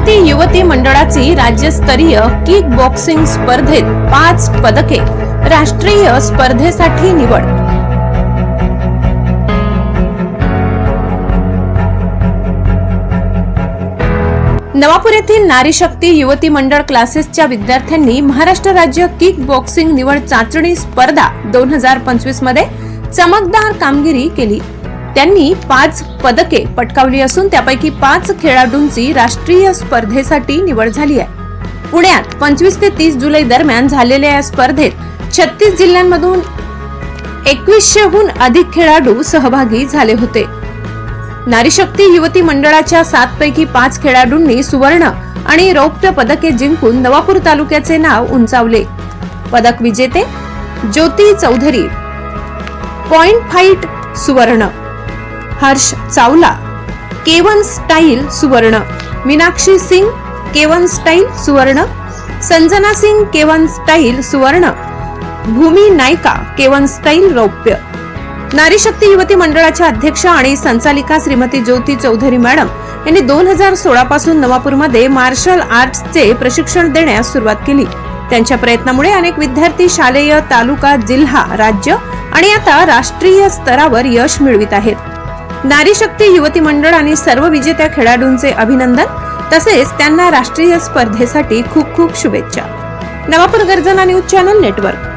नारीशक्ती युवती मंडळाची राज्यस्तरीय किक बॉक्सिंग स्पर्धेत 5 पदके, राष्ट्रीय स्पर्धेसाठी निवड। नवापूर येथील नारीशक्ती युवती मंडळ क्लासेसच्या विद्यार्थ्यांनी महाराष्ट्र राज्य किक बॉक्सिंग निवड चाचणी स्पर्धा 2025 मध्ये चमकदार कामगिरी केली। त्यांनी 5 पदके पटकावली असून त्यापैकी 5 खेळाडूंची राष्ट्रीय स्पर्धेसाठी निवड झाली आहे। पुण्यात 25 ते 30 जुलै दरम्यान झालेल्या या स्पर्धेत 36 जिल्ह्यांमधून 2100हून अधिक खेळाडू सहभागी झाले होते। नारीशक्ती युवती मंडळाच्या 7 पैकी 5 खेळाडूंनी सुवर्ण आणि रौप्य पदके जिंकून नवापूर तालुक्याचे नाव उंचावले। पदक विजेते ज्योती चौधरी पॉइंट फाइट सुवर्ण, हर्ष चावला केवन स्टाईल सुवर्ण, मीनाक्षी सिंग केवन स्टाईल सुवर्ण, संजना सिंग केवन स्टाईल सुवर्ण, भूमी नायका केवन स्टाईल रौप्य। नारीशक्ती युवती मंडळाच्या अध्यक्ष आणि संचालिका श्रीमती ज्योती चौधरी मॅडम यांनी 2016 पासून नवापूरमध्ये मार्शल आर्ट्सचे प्रशिक्षण देण्यास सुरुवात केली। त्यांच्या प्रयत्नामुळे अनेक विद्यार्थी शालेय, तालुका, जिल्हा, राज्य आणि आता राष्ट्रीय स्तरावर यश मिळवित आहेत। नारीशक्ती युवती मंडळ आणि सर्व विजेत्या खेळाडूंचे अभिनंदन, तसेच त्यांना राष्ट्रीय स्पर्धेसाठी खूप खूप शुभेच्छा। नवापूर गर्जना न्यूज चॅनल नेटवर्क।